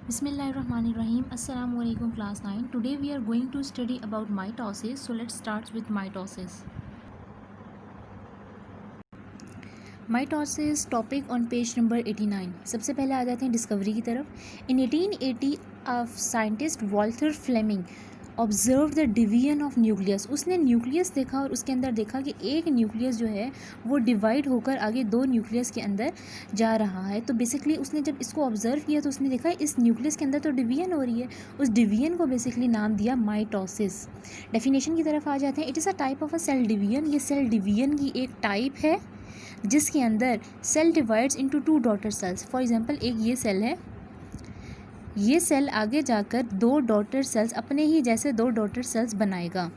Bismillahirrahmanirrahim. Assalamu alaikum class 9. Today we are going to study about mitosis. So let's start with mitosis. Mitosis topic on page number 89. सबसे पहले आ जाते हैं discovery की तरफ. In 1880 a scientist Walther Fleming observe the division of nucleus. उसने nucleus देखा और उसके अंदर देखा कि एक न्यूक्लियस जो है वो डिवाइड होकर आगे दो न्यूक्लियस के अंदर जा रहा है. तो बेसिकली उसने जब इसको ऑब्जर्व किया तो उसने देखा इस न्यूक्लियस के अंदर तो डिवीजन हो रही है. उस डिवीजन को बेसिकली नाम दिया माइटोसिस. डेफिनेशन की तरफ आ जाते हैं. It is a type of a cell division. ये सेल डिवीजन की एक टाइप है जिसके अंदर cell divides into two daughter cells. For example एक ये सेल है, ये सेल आगे जाकर दो डॉटर सेल्स अपने ही जैसे दो डॉटर सेल्स बनाएगा.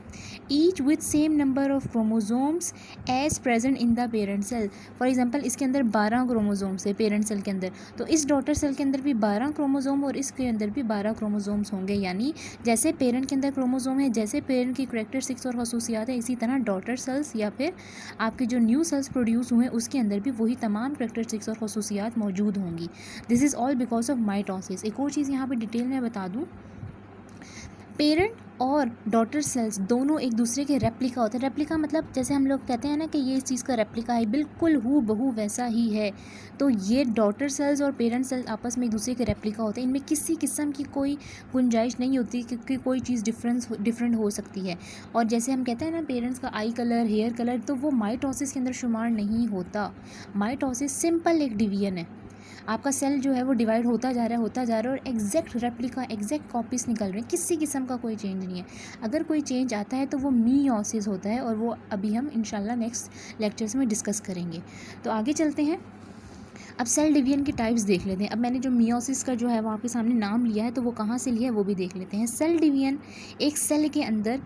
Each with same number of chromosomes as present in the parent cell. For example इसके अंदर 12 क्रोमोजोम्स है पेरेंट सेल के अंदर, तो इस डॉटर सेल के अंदर भी 12 क्रोमोजोम और इसके अंदर भी 12 क्रोमोजोम्स होंगे. यानी जैसे पेरेंट के अंदर क्रोमोजोम है, जैसे पेरेंट की करैक्टरिस्टिक्स और खसूसियात है, इसी तरह डॉटर सेल्स या फिर आपके जो न्यू सेल्स प्रोड्यूस हुए उसके अंदर भी वही तमाम करैक्टरिस्टिक्स और खसूसियात मौजूद होंगी. This is all because of mitosis. एक और चीज़ यहाँ पे डिटेल में बता दूं, पेरेंट और डॉटर सेल्स दोनों एक दूसरे के रेप्लिका होते हैं. रेप्लिका मतलब जैसे हम लोग कहते हैं ना कि ये इस चीज़ का रेप्लिका है, बिल्कुल हू बहू वैसा ही है. तो ये डॉटर सेल्स और पेरेंट सेल्स आपस में एक दूसरे के रेप्लिका होते हैं. इनमें किसी किस्म की कोई गुंजाइश नहीं होती क्योंकि कोई चीज़ डिफरेंट हो सकती है. और जैसे हम कहते हैं ना पेरेंट्स का आई कलर, हेयर कलर, तो वो माइटोसिस के अंदर शुमार नहीं होता. माइटोसिस सिंपल एक डिवीजन है. आपका सेल जो है वो डिवाइड होता जा रहा है और एग्जैक्ट रेप्लिका, एग्जैक्ट कॉपीज़ निकल रहे हैं. किसी किस्म का कोई चेंज नहीं है. अगर कोई चेंज आता है तो वो मीओसिस होता है और वो अभी हम इंशाल्लाह नेक्स्ट लेक्चर्स में डिस्कस करेंगे. तो आगे चलते हैं. अब सेल डिवीजन की टाइप्स देख लेते हैं. अब मैंने जो मियोसिस का जो है वो आपके सामने नाम लिया है तो वो कहाँ से लिया है वो भी देख लेते हैं. सेल डिवीजन एक सेल के अंदर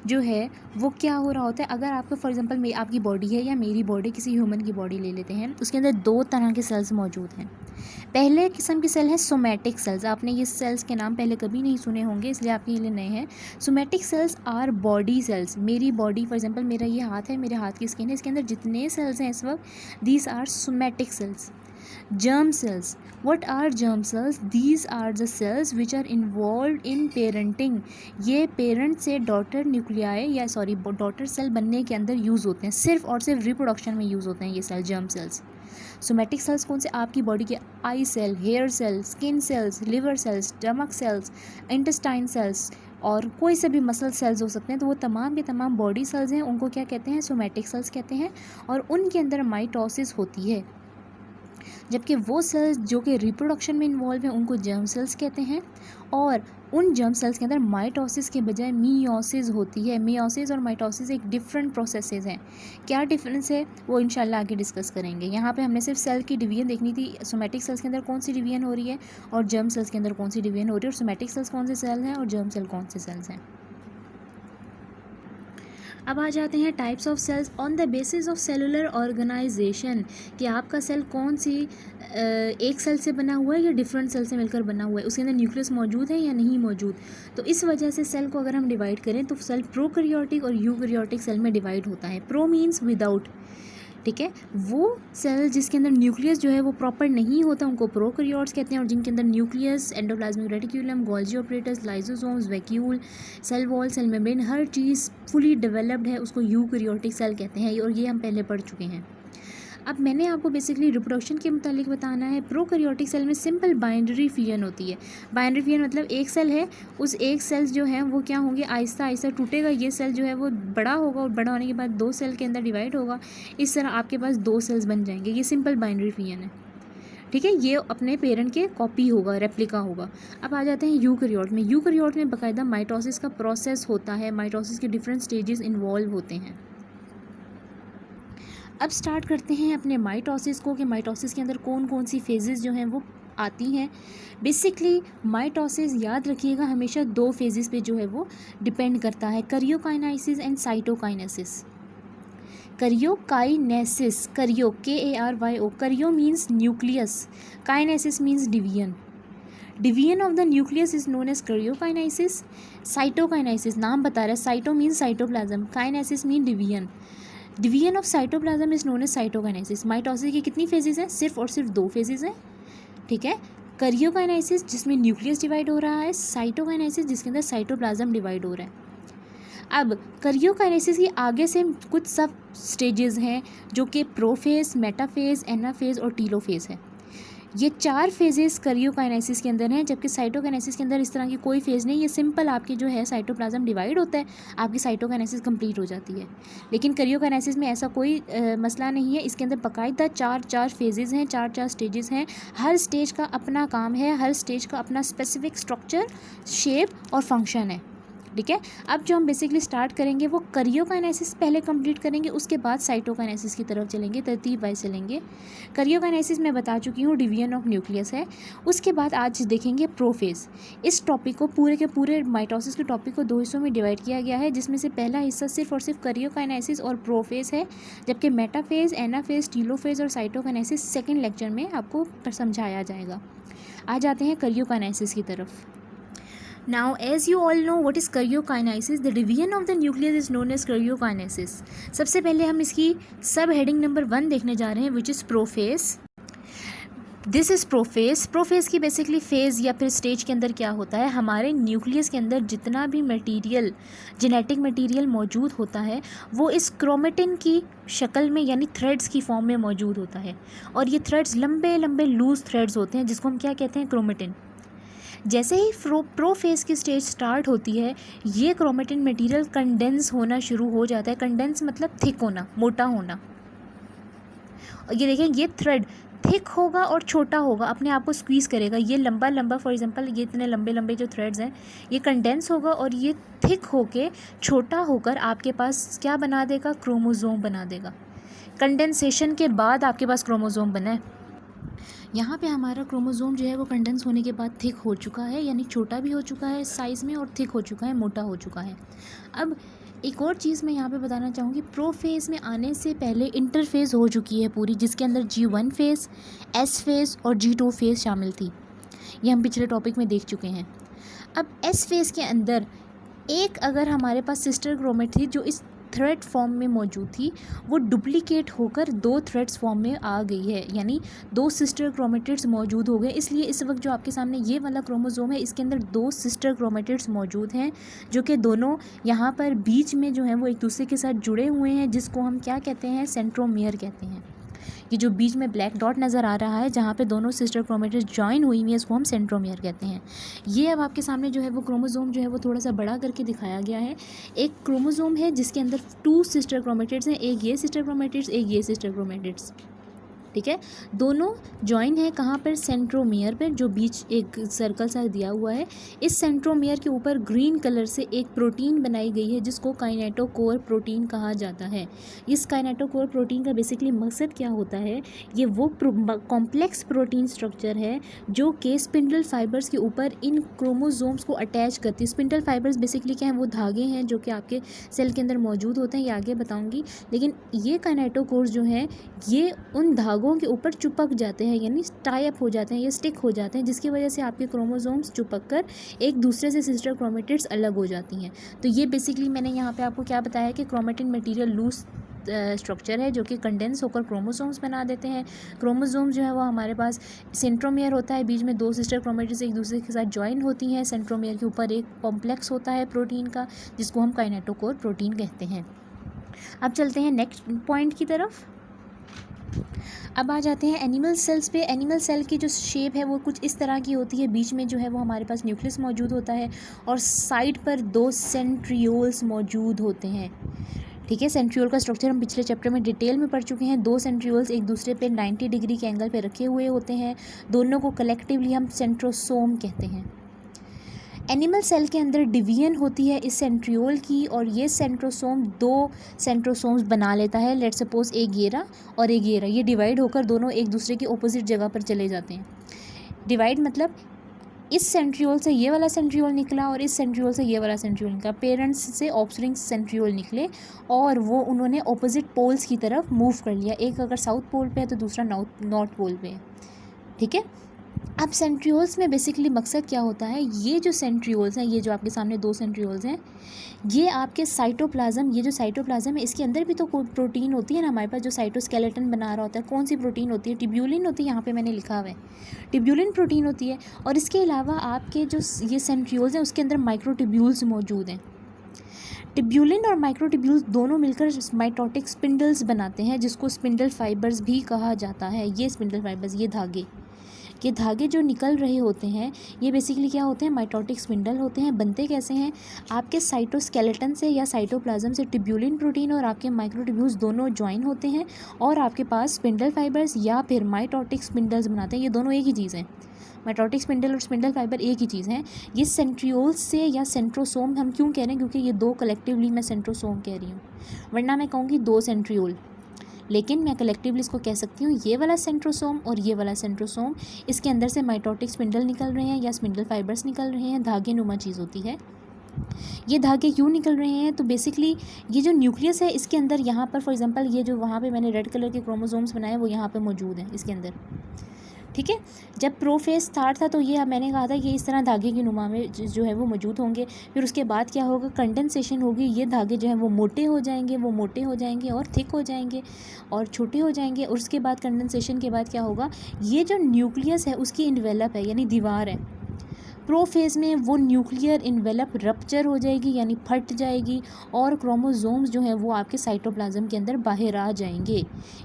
जो है वो क्या हो रहा होता है. अगर आपका फॉर एग्जांपल आपकी बॉडी है या मेरी बॉडी, किसी ह्यूमन की बॉडी ले लेते हैं, उसके अंदर दो तरह के सेल्स मौजूद हैं. पहले किस्म के सेल हैं सोमैटिक सेल्स. आपने ये सेल्स के नाम पहले कभी नहीं सुने होंगे इसलिए आपके लिए नए हैं. Somatic cells our body cells. मेरी बॉडी फॉर एग्जांपल मेरा ये हाथ है, मेरे हाथ की स्किन है, इसके अंदर जितने सेल्स हैं इस वक्त these are somatic cells. Germ cells. What are germ cells? These are the cells which are involved in parenting. ये पेरेंट से डॉटर न्यूक्लियाई या डॉटर सेल बनने के अंदर यूज़ होते हैं. सिर्फ और सिर्फ रिप्रोडक्शन में यूज़ होते हैं ये cell, germ cells. Somatic cells कौन से? आपकी बॉडी के eye cell, hair cell, skin cells, liver cells, stomach cells, intestine cells और कोई से भी मसल सेल्स हो सकते हैं. तो वो तमाम के तमाम बॉडी सेल्स हैं, उनको क्या कहते हैं? सोमैटिक सेल्स कहते हैं. और उनके अंदर माइटोसिस होती है. जबकि वो सेल्स जो कि रिप्रोडक्शन में इन्वॉल्व हैं उनको जर्म सेल्स कहते हैं. और उन जर्म सेल्स के अंदर माइटोसिस के बजाय मीओसिस होती है. मीओसिस और माइटोसिस एक डिफरेंट प्रोसेसेस हैं. क्या डिफरेंस है वो इंशाल्लाह आगे डिस्कस करेंगे. यहाँ पे हमने सिर्फ सेल की डिवीजन देखनी थी. सोमैटिक सेल्स के अंदर कौन सी डिवीजन हो रही है और जर्म सेल्स के अंदर कौन सी डिवीजन हो रही है, और सोमैटिक सेल्स कौन से सेल हैं और जर्म सेल कौन से सेल्स हैं. अब आ जाते हैं types of cells on the basis of cellular organisation. कि आपका सेल कौन सी एक सेल से बना हुआ है या डिफरेंट सेल से मिलकर बना हुआ है, उसके अंदर न्यूक्लियस मौजूद है या नहीं मौजूद. तो इस वजह से सेल को अगर हम डिवाइड करें तो सेल प्रोकैरियोटिक और यूकैरियोटिक सेल में डिवाइड होता है. प्रो मीन्स विदाउट, ठीक है. वो सेल जिसके अंदर न्यूक्लियस जो है वो प्रॉपर नहीं होता उनको प्रोकैरियोट्स कहते हैं. और जिनके अंदर nucleus, endoplasmic reticulum, Golgi apparatus, lysosomes, vacuole, cell wall, cell membrane, हर चीज़ फुली डेवलप्ड है, उसको यूकैरियोटिक सेल कहते हैं. और ये हम पहले पढ़ चुके हैं. अब मैंने आपको बेसिकली रिप्रोडक्शन के मुतालिक बताना है. प्रोकैरियोटिक सेल में सिंपल बाइनरी फिजन होती है. बाइनरी फिजन मतलब एक सेल है, उस एक सेल्स जो है वो क्या होंगे, आहिस्ता आहिस्ता टूटेगा. ये सेल जो है वो बड़ा होगा और बड़ा होने के बाद दो सेल के अंदर डिवाइड होगा. इस तरह आपके पास दो सेल्स बन जाएंगे. ये सिंपल बाइनरी फिजन है, ठीक है. ये अपने पेरेंट के कॉपी होगा, रेप्लिका होगा. अब आ जाते हैं यूकैरियोट में. यूकैरियोट में बाकायदा माइटोसिस का प्रोसेस होता है. माइटोसिस के डिफरेंट स्टेजेस इन्वॉल्व होते हैं. अब स्टार्ट करते हैं अपने माइटोसिस को कि माइटोसिस के अंदर कौन कौन सी फेजेस जो हैं वो आती हैं. बेसिकली माइटोसिस याद रखिएगा हमेशा दो फेजेस पे जो है वो डिपेंड करता है. करियोकाइनेसिस and cytokinesis. करियोकाइनेसिस, karyo KARYO, karyo means nucleus, kinesis means division. Division of the nucleus is known as karyokinesis. Cytokinesis नाम बता रहा है, cyto means cytoplasm, kinesis mean division. Division of cytoplasm is known as cytokinesis. Mitosis की कितनी phases हैं? सिर्फ और सिर्फ दो फेजेस हैं, ठीक है. करियोकाइनेसिस जिसमें न्यूक्लियस डिवाइड हो रहा है, साइटोकाइनेसिस जिसके अंदर साइटोप्लाज्म डिवाइड हो रहा है। अब करियोकाइनेसिस की आगे से कुछ सब स्टेजेस हैं जो कि प्रोफेज, मेटाफेज, एनाफेज और टीलोफेज है। ये 4 फेजेस करियोकाइनेसिस के अंदर हैं, जबकि साइटोकाइनेसिस के अंदर इस तरह की कोई फेज़ नहीं। ये सिंपल आपकी जो है साइटोप्लाज्म डिवाइड होता है, आपकी साइटोकाइनेसिस कंप्लीट हो जाती है। लेकिन करियोकाइनेसिस में ऐसा कोई मसला नहीं है। इसके अंदर बाकायदा 4 फेजेस हैं, 4 स्टेजेस हैं। हर स्टेज का अपना काम है, हर स्टेज का अपना स्पेसिफिक स्ट्रक्चर, शेप और फंक्शन है। ठीक है, अब जो हम बेसिकली स्टार्ट करेंगे वो करियोकाइनेसिस पहले कंप्लीट करेंगे, उसके बाद साइटोकाइनेसिस की तरफ चलेंगे, तरतीब वाइज चलेंगे। करियोकाइनेसिस मैं बता चुकी हूँ डिवीजन ऑफ न्यूक्लियस है। उसके बाद आज देखेंगे प्रोफेज। इस टॉपिक को पूरे के पूरे माइटोसिस के टॉपिक को 2 हिस्सों में डिवाइड किया गया है, जिसमें से पहला हिस्सा सिर्फ और सिर्फ करियोकाइनेसिस और प्रोफेज है, जबकि मेटाफेज, एनाफेज, टीलोफेज और साइटोकाइनेसिस सेकेंड लेक्चर में आपको समझाया जाएगा। आ जाते हैं करियोकाइनेसिस की तरफ। Now, as you all know, what is karyokinesis? The division of the nucleus is known as karyokinesis. सबसे पहले हम इसकी सब हेडिंग नंबर 1 देखने जा रहे हैं, which is prophase. This is prophase. Prophase की बेसिकली फेज़ या फिर स्टेज के अंदर क्या होता है, हमारे न्यूक्लियस के अंदर जितना भी मटेरियल, जेनेटिक मटेरियल मौजूद होता है वो इस क्रोमेटिन की शक्ल में यानी थ्रेड्स की फॉर्म में मौजूद होता है। और ये थ्रेड्स लंबे लंबे लूज थ्रेड्स होते हैं, जिसको हम क्या कहते हैं, क्रोमेटिन। जैसे ही प्रोफेज की स्टेज स्टार्ट होती है, ये क्रोमेटिन मटेरियल कंडेंस होना शुरू हो जाता है। कंडेंस मतलब थिक होना, मोटा होना। और ये देखें, ये थ्रेड थिक होगा और छोटा होगा, अपने आप को स्क्वीज़ करेगा। ये लंबा लंबा, फॉर एग्जांपल ये इतने लंबे लंबे जो थ्रेड्स हैं, ये कंडेंस होगा और ये थिक होके छोटा होकर आपके पास क्या बना देगा, क्रोमोज़ोम बना देगा। कंडेंसेशन के बाद आपके पास क्रोमोज़ोम बना है। यहाँ पे हमारा क्रोमोज़ोम जो है वो कंडेंस होने के बाद थिक हो चुका है, यानी छोटा भी हो चुका है साइज़ में और थिक हो चुका है, मोटा हो चुका है। अब एक और चीज़ मैं यहाँ पे बताना चाहूँगी, प्रोफेज़ में आने से पहले इंटरफेज़ हो चुकी है पूरी, जिसके अंदर G1 फेज़, S फेज़ और G2 फेज़ शामिल थी। ये हम पिछले टॉपिक में देख चुके हैं। अब S फेज़ के अंदर एक अगर हमारे पास सिस्टर क्रोमेट थी जो इस थ्रेड फॉर्म में मौजूद थी, वो डुप्लीकेट होकर 2 थ्रेड्स फॉर्म में आ गई है, यानी 2 सिस्टर क्रोमेटिड्स मौजूद हो गए। इसलिए इस वक्त जो आपके सामने ये वाला क्रोमोज़ोम है, इसके अंदर 2 सिस्टर क्रोमेटिड्स मौजूद हैं, जो कि दोनों यहाँ पर बीच में जो हैं वो एक दूसरे के साथ जुड़े हुए हैं, जिसको हम क्या कहते हैं, सेंट्रोमियर कहते हैं। ये जो बीच में ब्लैक डॉट नज़र आ रहा है, जहाँ पे दोनों सिस्टर क्रोमेटिड्स जॉइन हुई हुई है, इसको हम सेंट्रोमियर कहते हैं। ये अब आपके सामने जो है वो क्रोमोज़ोम जो है वो थोड़ा सा बड़ा करके दिखाया गया है। एक क्रोमोज़ोम है जिसके अंदर 2 सिस्टर क्रोमेटिड्स हैं, एक ये सिस्टर क्रोमेटिड्स, एक ये सिस्टर क्रोमेटिड्स। ठीक है, दोनों जॉइन है कहाँ पर, सेंट्रोमियर पर, जो बीच एक सर्कल सा दिया हुआ है। इस सेंट्रोमियर के ऊपर ग्रीन कलर से एक प्रोटीन बनाई गई है, जिसको काइनेटोकोर प्रोटीन कहा जाता है। इस काइनेटोकोर प्रोटीन का बेसिकली मकसद क्या होता है, ये वो कॉम्प्लेक्स प्रोटीन स्ट्रक्चर है जो कि स्पिंडल फाइबर्स के ऊपर इन क्रोमोजोम्स को अटैच करती है। स्पिंडल फाइबर्स बेसिकली क्या है, वो धागे हैं जो कि आपके सेल के अंदर मौजूद होते हैं, ये आगे बताऊँगी। लेकिन ये काइनेटोकोर्स जो हैं, ये उन धागों के ऊपर चिपक जाते हैं, यानी टाई अप हो जाते हैं, ये स्टिक हो जाते हैं, जिसकी वजह से आपके क्रोमोसोम्स चिपक कर एक दूसरे से सिस्टर क्रोमेटिड्स अलग हो जाती हैं। तो ये बेसिकली मैंने यहाँ पे आपको क्या बताया कि क्रोमेटिन मटेरियल लूज स्ट्रक्चर है जो कि कंडेंस होकर क्रोमोसोम्स बना देते हैं। क्रोमोसोम्स जो है वो हमारे पास सेंट्रोमियर होता है, बीच में 2 सिस्टर क्रोमेटिड्स एक दूसरे के साथ ज्वाइन होती हैं। सेंट्रोमियर के ऊपर एक कॉम्प्लेक्स होता है प्रोटीन का, जिसको हम काइनेटोकोर प्रोटीन कहते हैं। अब चलते हैं नेक्स्ट पॉइंट की तरफ। अब आ जाते हैं एनिमल सेल्स पे। एनिमल सेल की जो शेप है वो कुछ इस तरह की होती है, बीच में जो है वो हमारे पास न्यूक्लियस मौजूद होता है और साइड पर 2 सेंट्रियोल्स मौजूद होते हैं। ठीक है, सेंट्रियोल का स्ट्रक्चर हम पिछले चैप्टर में डिटेल में पढ़ चुके हैं। 2 सेंट्रियोल्स एक दूसरे पे 90 डिग्री के एंगल पे रखे हुए होते हैं, दोनों को कलेक्टिवली हम सेंट्रोसोम कहते हैं। एनिमल सेल के अंदर डिवीजन होती है इस सेंट्रियोल की, और ये सेंट्रोसोम 2 सेंट्रोसोम्स बना लेता है। लेट्स सपोज एक घेरा और एक घेरा, ये डिवाइड होकर दोनों एक दूसरे की ऑपोजिट जगह पर चले जाते हैं। डिवाइड मतलब इस सेंट्रियोल से ये वाला सेंट्रियोल निकला और इस सेंट्रियोल से ये वाला सेंट्रियोल निकला, पेरेंट्स से ऑफस्प्रिंग सेंट्रियोल निकले और वो उन्होंने ऑपोजिट पोल्स की तरफ मूव कर लिया। एक अगर साउथ पोल पे है तो दूसरा नॉर्थ पोल पे है। ठीक है, अब सेंट्रियोल्स में बेसिकली मकसद क्या होता है, ये जो सेंट्रियोल्स हैं, ये जो आपके सामने 2 सेंट्रियोल्स हैं, ये आपके साइटोप्लाज्म, ये जो साइटोप्लाज्म है इसके अंदर भी तो कोई प्रोटीन होती है ना हमारे पास, जो साइटोस्केलेटन बना रहा होता है। कौन सी प्रोटीन होती है? ट्यूब्यूलिन होती है, यहाँ पे मैंने लिखा हुआ है ट्यूब्यूलिन प्रोटीन होती है। और इसके अलावा आपके जो ये सेंट्रियोल्स हैं उसके अंदर माइक्रोट्यूब्यूल्स मौजूद हैं। ट्यूब्यूलिन और माइक्रोट्यूब्यूल्स दोनों मिलकर माइटोटिक स्पिंडल्स बनाते हैं, जिसको स्पिंडल फाइबर्स भी कहा जाता है। ये स्पिंडल फाइबर्स, ये धागे जो निकल रहे होते हैं, ये बेसिकली क्या होते हैं? माइटोटिक स्पिंडल होते हैं। बनते कैसे हैं? आपके साइटोस्केलेटन से या साइटोप्लाज्म से ट्यूब्यूलिन प्रोटीन और आपके माइक्रोट्यूब्यूल्स दोनों ज्वाइन होते हैं और आपके पास स्पिंडल फाइबर्स या फिर माइटोटिक स्पिंडल्स बनाते हैं। ये दोनों एक ही चीज़ है, माइटोटिक स्पिंडल और स्पिंडल फाइबर एक ही चीज़ है। ये सेंट्रियोल्स से या सेंट्रोसोम हम क्यों कह रहे हैं? क्योंकि ये 2 कलेक्टिवली मैं सेंट्रोसोम कह रही हूँ, वरना मैं कहूँगी 2 सेंट्रियोल, लेकिन मैं कलेक्टिवली इसको कह सकती हूँ ये वाला सेंट्रोसोम और ये वाला सेंट्रोसोम। इसके अंदर से माइटोटिक स्पिंडल निकल रहे हैं या स्पिंडल फाइबर्स निकल रहे हैं, धागे नुमा चीज़ होती है। ये धागे क्यों निकल रहे हैं? तो बेसिकली ये जो न्यूक्लियस है इसके अंदर, यहाँ पर फॉर एग्जांपल ये जो वहाँ पे मैंने रेड कलर के क्रोमोसोम्स बनाए वो यहाँ पे मौजूद हैं इसके अंदर, ठीक है। जब प्रोफेज स्टार्ट था तो ये मैंने कहा था कि इस तरह धागे की नुमा में जो है वो मौजूद होंगे। फिर उसके बाद क्या होगा? कंडेंसेशन होगी, ये धागे जो हैं वो मोटे हो जाएंगे और थिक हो जाएंगे और छोटे हो जाएंगे। और उसके बाद कंडेंसेशन के बाद क्या होगा? ये जो न्यूक्लियस है उसकी इन्वेलप है यानी दीवार है, प्रोफेज में वो न्यूक्लियर इन्वेलप रप्चर हो जाएगी यानी फट जाएगी और क्रोमोसोम्स जो हैं वो आपके साइटोप्लाज्म के अंदर बाहर आ जाएंगे।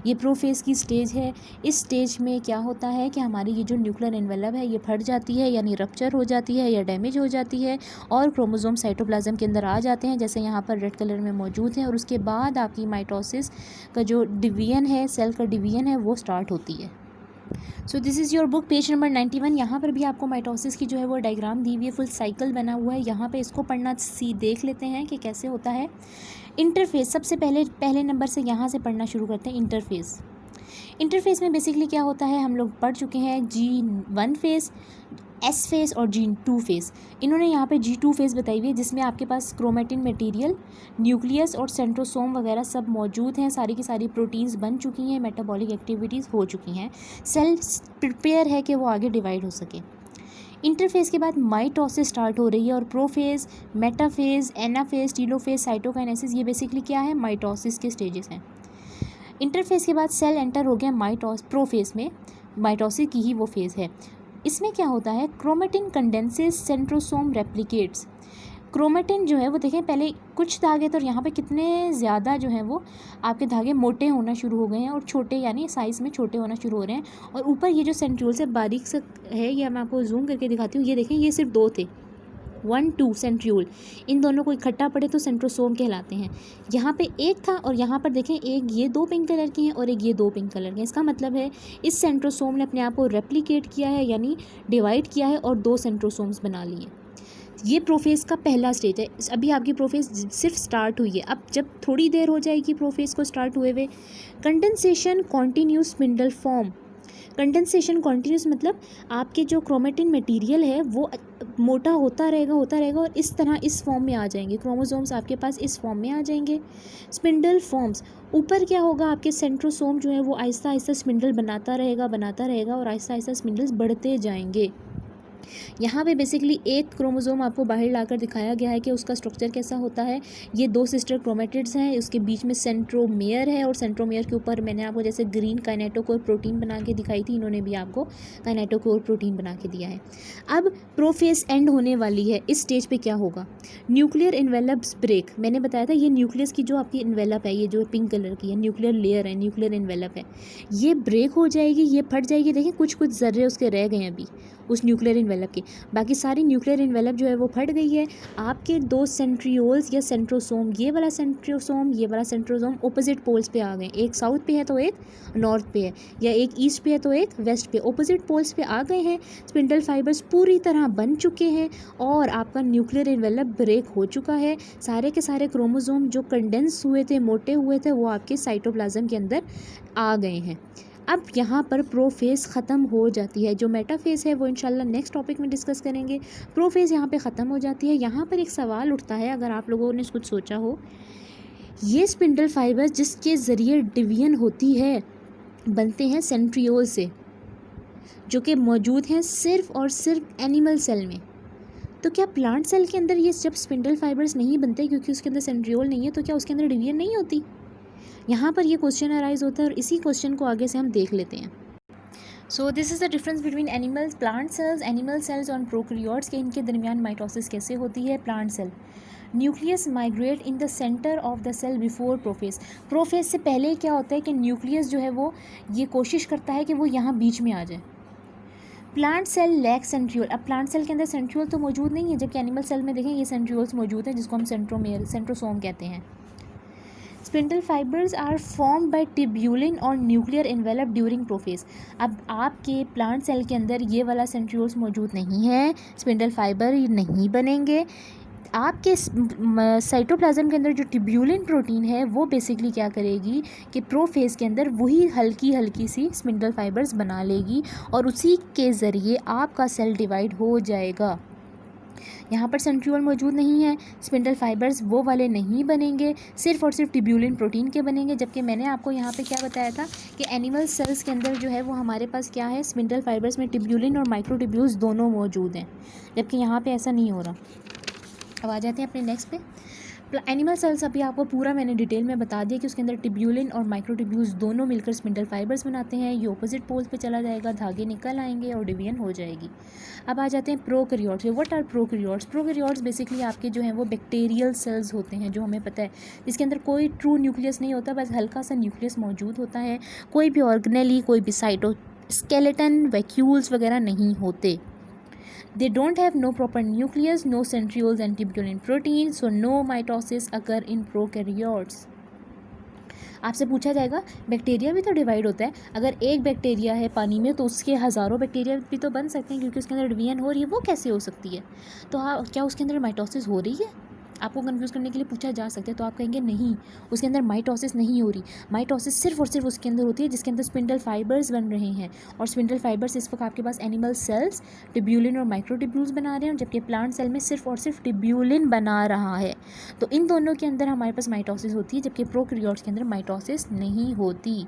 ये प्रोफेज की स्टेज है। इस स्टेज में क्या होता है कि हमारी ये जो न्यूक्लियर इन्वेलप है ये फट जाती है यानी रप्चर हो जाती है या डैमेज हो जाती है और क्रोमोसोम साइटोप्लाज्म के अंदर आ जाते हैं, जैसे यहाँ पर रेड कलर में मौजूद है। और उसके बाद आपकी माइटोसिस का जो डिवीजन है, सेल का डिवीजन है, वो स्टार्ट होती है। सो this is your book page number 91। यहाँ पर भी आपको माइटोसिस की जो है वो डायग्राम दी हुई है, फुल साइकिल बना हुआ है। यहाँ पे इसको पढ़ना देख लेते हैं कि कैसे होता है। इंटरफेस, सबसे पहले नंबर से यहाँ से पढ़ना शुरू करते हैं। इंटरफेस में बेसिकली क्या होता है हम लोग पढ़ चुके हैं। G1 फेस, S फेस और G2 फेस। इन्होंने यहाँ पे G2 फेस बताई हुई है जिसमें आपके पास क्रोमेटिन मटेरियल, न्यूक्लियस और सेंट्रोसोम वगैरह सब मौजूद हैं। सारी की सारी प्रोटीन्स बन चुकी हैं, मेटाबॉलिक एक्टिविटीज़ हो चुकी हैं, सेल प्रिपेयर है कि वो आगे डिवाइड हो सके। इंटरफेस के बाद माइटोसिस स्टार्ट हो रही है और prophase, metaphase, anaphase, telophase, cytokinesis, ये बेसिकली क्या है? माइटोसिस के स्टेजेस हैं। इंटरफेस के बाद सेल एंटर हो गया प्रोफेज में, माइटोसिस की ही वो फेज़ है। इसमें क्या होता है? Chromatin condenses, centrosome replicates. Chromatin जो है वो देखें, पहले कुछ धागे तो यहाँ पे कितने ज़्यादा जो हैं वो आपके धागे मोटे होना शुरू हो गए हैं और छोटे यानी साइज़ में छोटे होना शुरू हो रहे हैं। और ऊपर ये जो सेंट्रियोल से बारीक सा है, ये मैं आपको जूम करके दिखाती हूँ। ये देखें, ये सिर्फ 2 थे, 1, 2 सेंट्रियोल। इन दोनों को इकट्ठा पड़े तो सेंट्रोसोम कहलाते हैं। यहाँ पे एक था और यहाँ पर देखें, एक ये 2 पिंक कलर की हैं और एक ये 2 पिंक कलर के हैं। इसका मतलब है इस सेंट्रोसोम ने अपने आप को रेप्लिकेट किया है यानी डिवाइड किया है और 2 सेंट्रोसोम्स बना लिए। ये प्रोफेज का पहला स्टेज है। अभी आपकी प्रोफेज सिर्फ स्टार्ट हुई है। अब जब थोड़ी देर हो जाएगी प्रोफेज को स्टार्ट हुए हुए, condensation continuous spindle form. Condensation continuous मतलब आपके जो क्रोमेटिन मटेरियल है वो मोटा होता रहेगा और इस तरह इस फॉर्म में आ जाएंगे। क्रोमोसोम्स आपके पास इस फॉर्म में आ जाएंगे। स्पिंडल फॉर्म्स, ऊपर क्या होगा? आपके सेंट्रोसोम जो है वो आहिस्ता आहिस्ता स्पिंडल बनाता रहेगा और आहिस्ता आहिस्ता स्पिंडल्स बढ़ते जाएंगे। यहाँ पे बेसिकली एक क्रोमोसोम आपको बाहर लाकर दिखाया गया है कि उसका स्ट्रक्चर कैसा होता है। ये 2 सिस्टर क्रोमेटिड्स हैं, उसके बीच में सेंट्रोमेयर है और सेंट्रोमेयर के ऊपर मैंने आपको जैसे ग्रीन काइनेटोकोर प्रोटीन बना के दिखाई थी, इन्होंने भी आपको काइनेटोकोर प्रोटीन बना के दिया है। अब प्रोफेज एंड होने वाली है। इस स्टेज पे क्या होगा? Nuclear envelopes break. मैंने बताया था ये न्यूक्लियस की जो आपकी इन्वेलप है, ये जो पिंक कलर की है, न्यूक्लियर लेयर है, न्यूक्लियर इन्वेलप है, ये ब्रेक हो जाएगी, ये फट जाएगी। देखिए कुछ जर्रे उसके रह गए हैं अभी उस न्यूक्लियर इन्वेलप के, बाकी सारी न्यूक्लियर इन्वेलप जो है वो फट गई है। आपके 2 सेंट्रियोल्स या सेंट्रोसोम, ये वाला सेंट्रोसोम ऑपोजिट पोल्स पे आ गए। एक साउथ पे है तो एक नॉर्थ पे है, या एक ईस्ट पे है तो एक वेस्ट पे, ऑपोजिट पोल्स पे आ गए हैं। स्पिंडल फाइबर्स पूरी तरह बन चुके हैं और आपका न्यूक्लियर इन्वेलप ब्रेक हो चुका है। सारे के सारे क्रोमोसोम जो कंडेंस हुए थे, मोटे हुए थे, वो आपके साइटोप्लाज्म के अंदर आ गए हैं। अब यहाँ पर प्रोफेज ख़त्म हो जाती है। जो मेटाफेज है वो इंशाल्लाह नेक्स्ट टॉपिक में डिस्कस करेंगे। प्रोफेज यहाँ पे ख़त्म हो जाती है। यहाँ पर एक सवाल उठता है, अगर आप लोगों ने कुछ सोचा हो, ये स्पिंडल फाइबर्स जिसके ज़रिए डिवीजन होती है बनते हैं सेंट्रियोल से। जो कि मौजूद हैं सिर्फ और सिर्फ एनिमल सेल में। तो क्या प्लांट सेल के अंदर ये जब स्पिंडल फाइबर्स नहीं बनते क्योंकि उसके अंदर सेंट्रियोल नहीं है, तो क्या उसके अंदर डिवीजन नहीं होती? यहाँ पर ये क्वेश्चन अराइज होता है और इसी क्वेश्चन को आगे से हम देख लेते हैं। So this is the difference between animals, plant cells, animal cells और प्रोकैरियोट्स के इनके दरमियान माइटोसिस कैसे होती है। Plant cell nucleus migrate in the centre of the cell before prophase. Prophase से पहले क्या होता है कि न्यूक्लियस जो है वो ये कोशिश करता है कि वो यहाँ बीच में आ जाए। Plant cell lack centriole. अब प्लांट सेल के अंदर सेंट्रियोल तो मौजूद नहीं है, जबकि एनिमल सेल में देखें ये सेंट्रियोल्स मौजूद हैं जिसको हम सेंट्रोसोम कहते हैं। Spindle fibres are form by tubulin और न्यूक्लियर एनवेलप ड्यूरिंग प्रोफेस। अब आपके प्लांट सेल के अंदर ये वाला सेंट्रियोल्स मौजूद नहीं है, स्पिंडल फाइबर नहीं बनेंगे। आपके साइटोप्लाज्म के अंदर जो ट्यूब्यूलिन प्रोटीन है वो बेसिकली क्या करेगी कि प्रोफेज के अंदर वही हल्की हल्की सी स्पिंडल फाइबर्स बना लेगी और उसी के ज़रिए आपका सेल डिवाइड हो जाएगा। यहाँ पर सेंट्रियोल मौजूद नहीं है, स्पिंडल फाइबर्स वो वाले नहीं बनेंगे, सिर्फ और सिर्फ ट्यूब्यूलिन प्रोटीन के बनेंगे। जबकि मैंने आपको यहाँ पे क्या बताया था कि एनिमल सेल्स के अंदर जो है वो हमारे पास क्या है, स्पिंडल फाइबर्स में ट्यूब्यूलिन और माइक्रोट्यूब्यूल्स दोनों मौजूद हैं, जबकि यहाँ पे ऐसा नहीं हो रहा। अब आ जाते हैं अपने नेक्स्ट पे। एनिमल सेल्स अभी आपको पूरा मैंने डिटेल में बता दिया कि उसके अंदर ट्यूब्यूलिन और माइक्रोट्यूब्यूल्स दोनों मिलकर स्पिंडल फाइबर्स बनाते हैं। ये ऑपोजिट पोल्स पे चला जाएगा, धागे निकल आएंगे और डिवीजन हो जाएगी। अब आ जाते हैं prokaryotes. What are prokaryotes? Prokaryotes basically आपके जो हैं वो बैक्टीरियल सेल्स होते हैं, जो हमें पता है इसके अंदर कोई ट्रू न्यूक्लियस नहीं होता, बस हल्का सा न्यूक्लियस मौजूद होता है। कोई भी ऑर्गेनेली, कोई भी साइटोस्केलेटन, वैक्यूल्स वगैरह नहीं होते। They don't have no proper nucleus, no centrioles and tubulin protein, so no mitosis occur in prokaryotes. आपसे पूछा जाएगा बैक्टीरिया भी तो डिवाइड होता है, अगर एक बैक्टीरिया है पानी में तो उसके हज़ारों बैक्टीरिया भी तो बन सकते हैं क्योंकि उसके अंदर डिवीजन हो रही है, वो कैसे हो सकती है? तो हाँ, क्या उसके अंदर माइटोसिस हो रही है? आपको कंफ्यूज करने के लिए पूछा जा सकता है, तो आप कहेंगे नहीं, उसके अंदर माइटोसिस नहीं हो रही। माइटोसिस सिर्फ और सिर्फ उसके अंदर होती है जिसके अंदर स्पिंडल फाइबर्स बन रहे हैं, और स्पिंडल फाइबर्स इस वक्त आपके पास एनिमल सेल्स ट्यूब्यूलिन और माइक्रोट्यूब्यूल्स बना रहे हैं, जबकि प्लांट सेल में सिर्फ और सिर्फ ट्यूब्यूलिन बना रहा है। तो इन दोनों के अंदर हमारे पास माइटोसिस होती है, जबकि प्रोकैरियोट्स के अंदर माइटोसिस नहीं होती।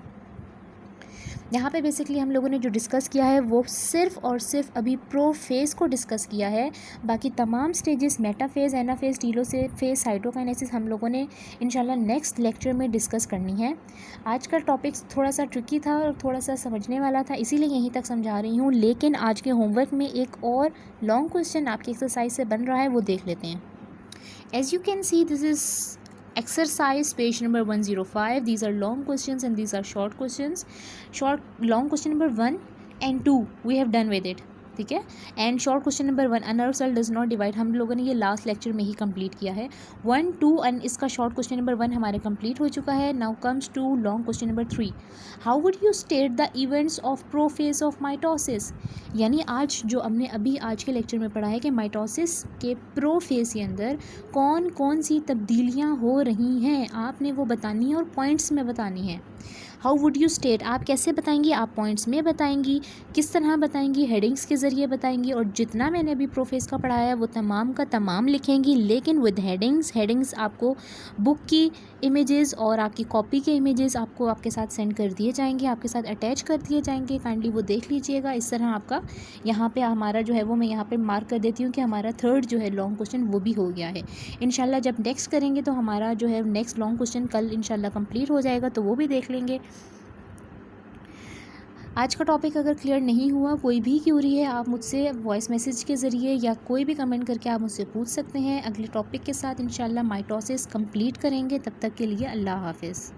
यहाँ पे बेसिकली हम लोगों ने जो डिस्कस किया है वो सिर्फ और सिर्फ अभी प्रोफेज को डिस्कस किया है। बाकी तमाम stages metaphase, anaphase, telophase, cytokinesis हम लोगों ने इंशाल्लाह नेक्स्ट लेक्चर में डिस्कस करनी है। आज का टॉपिक थोड़ा सा ट्रिकी था और थोड़ा सा समझने वाला था, इसीलिए यहीं तक समझा रही हूँ। लेकिन आज के होमवर्क में एक और लॉन्ग क्वेश्चन आपकी एक्सरसाइज से बन रहा है, वो देख लेते हैं। As you can see, this is exercise page number 105. These are long questions and these are short questions. Long question number 1 and 2 we have done with it, ठीक है। And short question number 1, a nerve cell does not divide, हम लोगों ने ये last lecture में ही complete किया है। 1, 2 and इसका शॉर्ट क्वेश्चन नंबर 1 हमारे कंप्लीट हो चुका है। Now comes to long question number 3, how would you state the events of prophase of mitosis. यानी आज जो हमने अभी आज के लेक्चर में पढ़ा है कि माइटोसिस के प्रोफेज के अंदर कौन कौन सी तब्दीलियाँ हो रही हैं, आपने वो बतानी है और पॉइंट्स में बतानी है। हाउ वुड यू स्टेट, आप कैसे बताएंगी, आप पॉइंट्स में बताएंगी, किस तरह बताएंगी, हेडिंग्स के ज़रिए बताएंगी। और जितना मैंने अभी प्रोफेस का पढ़ाया है वो तमाम का तमाम लिखेंगी, लेकिन विद हेडिंग्स आपको बुक की इमेजेस और आपकी कॉपी के इमेजेस आपको आपके साथ सेंड कर दिए जाएंगे, आपके साथ अटैच कर दिए जाएंगे। काइंडली वो देख लीजिएगा। इस तरह आपका यहाँ पे हमारा जो है वो मैं यहाँ पे मार्क कर देती हूँ कि हमारा थर्ड जो है लॉन्ग क्वेश्चन वो भी हो गया है। इंशाल्लाह जब नेक्स्ट करेंगे तो हमारा जो है नेक्स्ट लॉन्ग क्वेश्चन कल इंशाल्लाह कंप्लीट हो जाएगा, तो वो भी देख लेंगे। आज का टॉपिक अगर क्लियर नहीं हुआ, कोई भी क्यूरी है, आप मुझसे वॉइस मैसेज के ज़रिए या कोई भी कमेंट करके आप मुझसे पूछ सकते हैं। अगले टॉपिक के साथ इंशाल्लाह माइटोसिस कंप्लीट करेंगे। तब तक के लिए अल्लाह हाफ़िज़।